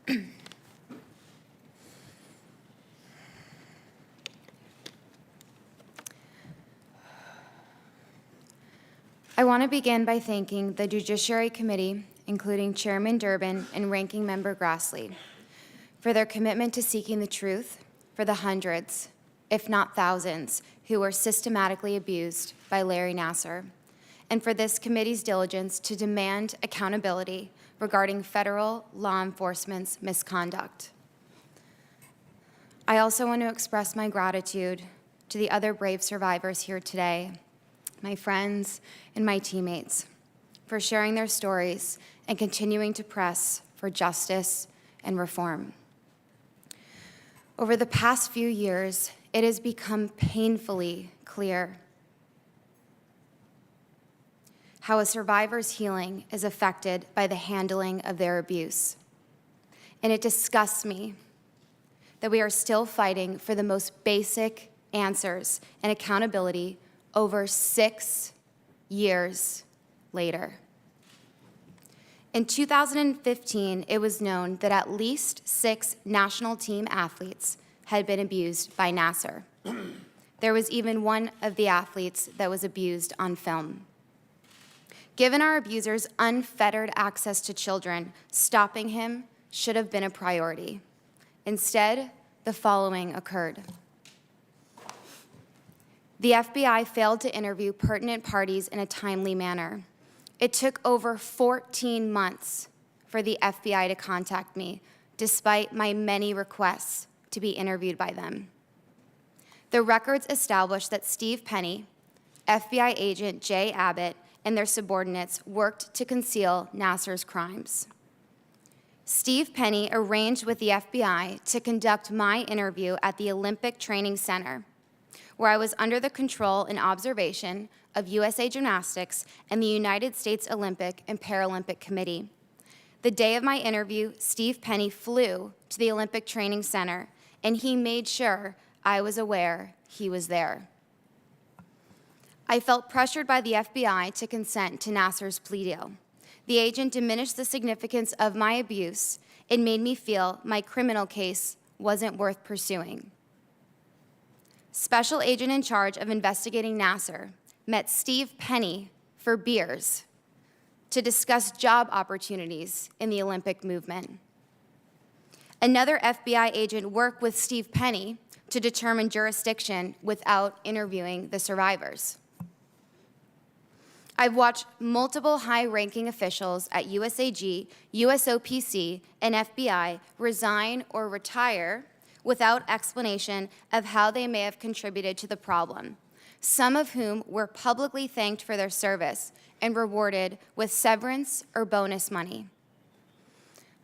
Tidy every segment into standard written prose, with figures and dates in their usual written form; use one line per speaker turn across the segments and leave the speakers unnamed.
I want to begin by thanking the Judiciary Committee, including Chairman Durbin and Ranking Member Grassley, for their commitment to seeking the truth for the hundreds, if not thousands, who were systematically abused by Larry Nassar, and for this committee's diligence to demand accountability regarding federal law enforcement's misconduct. I also want to express my gratitude to the other brave survivors here today, my friends and my teammates, for sharing their stories and continuing to press for justice and reform. Over the past few years, it has become painfully clear how a survivor's healing is affected by the handling of their abuse. And it disgusts me that we are still fighting for the most basic answers and accountability over 6 years later. In 2015, it was known that at least 6 national team athletes had been abused by Nassar. There was even one of the athletes that was abused on film. Given our abuser's unfettered access to children, stopping him should have been a priority. Instead, the following occurred. The FBI failed to interview pertinent parties in a timely manner. It took over 14 months for the FBI to contact me, despite my many requests to be interviewed by them. The records established that Steve Penny, FBI agent Jay Abbott, and their subordinates worked to conceal Nassar's crimes. Steve Penny arranged with the FBI to conduct my interview at the Olympic Training Center, where I was under the control and observation of USA Gymnastics and the United States Olympic and Paralympic Committee. The day of my interview, Steve Penny flew to the Olympic Training Center, and he made sure I was aware he was there. I felt pressured by the FBI to consent to Nassar's plea deal. The agent diminished the significance of my abuse and made me feel my criminal case wasn't worth pursuing. Special agent in charge of investigating Nassar met Steve Penny for beers to discuss job opportunities in the Olympic movement. Another FBI agent worked with Steve Penny to determine jurisdiction without interviewing the survivors. I've watched multiple high-ranking officials at USAG, USOPC, and FBI resign or retire without explanation of how they may have contributed to the problem, some of whom were publicly thanked for their service and rewarded with severance or bonus money.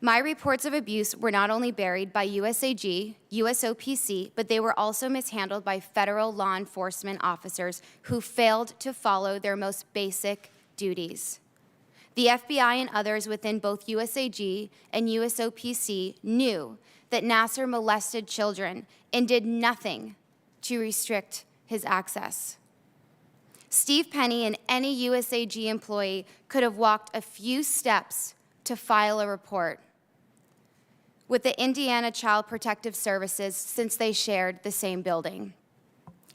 My reports of abuse were not only buried by USAG, USOPC, but they were also mishandled by federal law enforcement officers who failed to follow their most basic duties. The FBI and others within both USAG and USOPC knew that Nassar molested children and did nothing to restrict his access. Steve Penny and any USAG employee could have walked a few steps to file a report with the Indiana Child Protective Services since they shared the same building.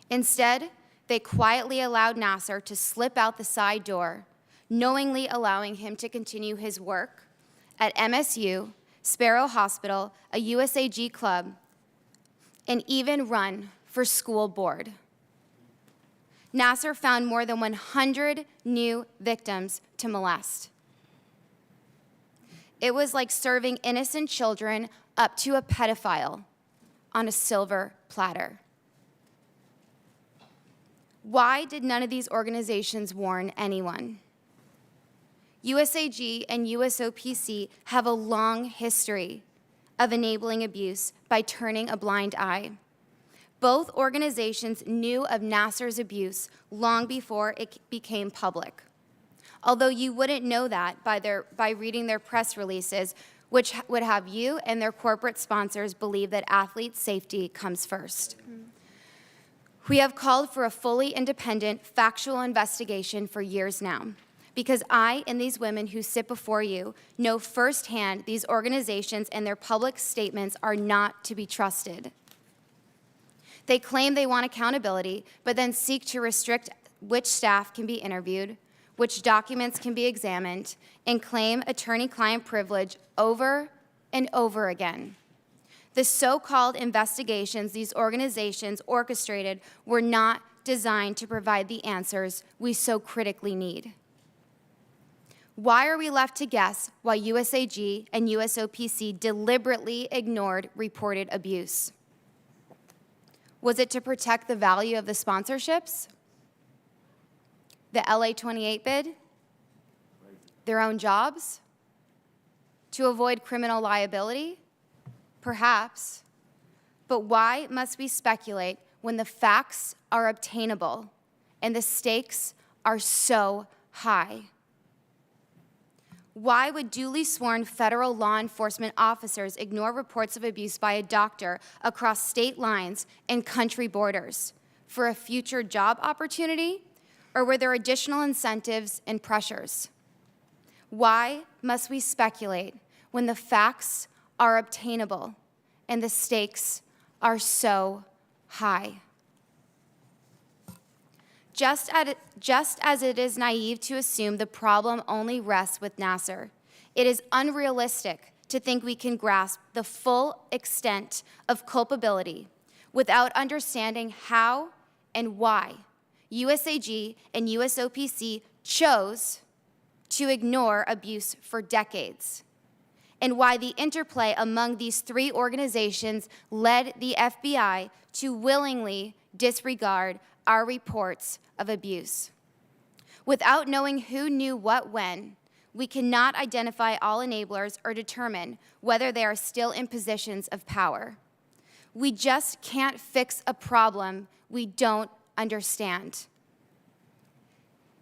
Instead, they quietly allowed Nassar to slip out the side door, knowingly allowing him to continue his work at MSU, Sparrow Hospital, a USAG club, and even run for school board. Nassar found more than 100 new victims to molest. It was like serving innocent children up to a pedophile on a silver platter. Why did none of these organizations warn anyone? USAG and USOPC have a long history of enabling abuse by turning a blind eye. Both organizations knew of Nassar's abuse long before it became public, although you wouldn't know that by reading their press releases, which would have you and their corporate sponsors believe that athlete safety comes first. We have called for a fully independent, factual investigation for years now, because I and these women who sit before you know firsthand these organizations and their public statements are not to be trusted. They claim they want accountability, but then seek to restrict which staff can be interviewed, which documents can be examined, and claim attorney-client privilege over and over again. The so-called investigations these organizations orchestrated were not designed to provide the answers we so critically need. Why are we left to guess why USAG and USOPC deliberately ignored reported abuse? Was it to protect the value of the sponsorships? The LA 28 bid? Their own jobs? To avoid criminal liability? Perhaps. But why must we speculate when the facts are obtainable and the stakes are so high? Why would duly sworn federal law enforcement officers ignore reports of abuse by a doctor across state lines and country borders for a future job opportunity, or were there additional incentives and pressures? Why must we speculate when the facts are obtainable and the stakes are so high? Just as it is naive to assume the problem only rests with Nassar, it is unrealistic to think we can grasp the full extent of culpability without understanding how and why USAG and USOPC chose to ignore abuse for decades, and why the interplay among these three organizations led the FBI to willingly disregard our reports of abuse. Without knowing who knew what when, we cannot identify all enablers or determine whether they are still in positions of power. We just can't fix a problem we don't understand.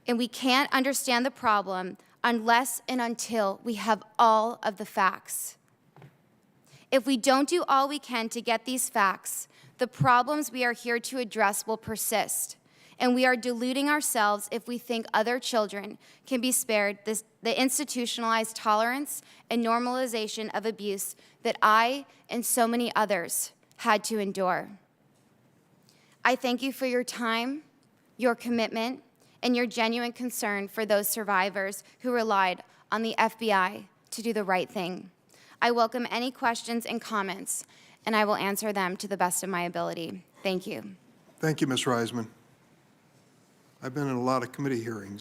And we can't understand the problem unless and until we have all of the facts. If we don't do all we can to get these facts, the problems we are here to address will persist, and we are deluding ourselves if we think other children can be spared the institutionalized tolerance and normalization of abuse that I and so many others had to endure. I thank you for your time, your commitment, and your genuine concern for those survivors who relied on the FBI to do the right thing. I welcome any questions and comments, and I will answer them to the best of my ability. Thank you.
Thank you, Ms. Raisman. I've been in a lot of committee hearings.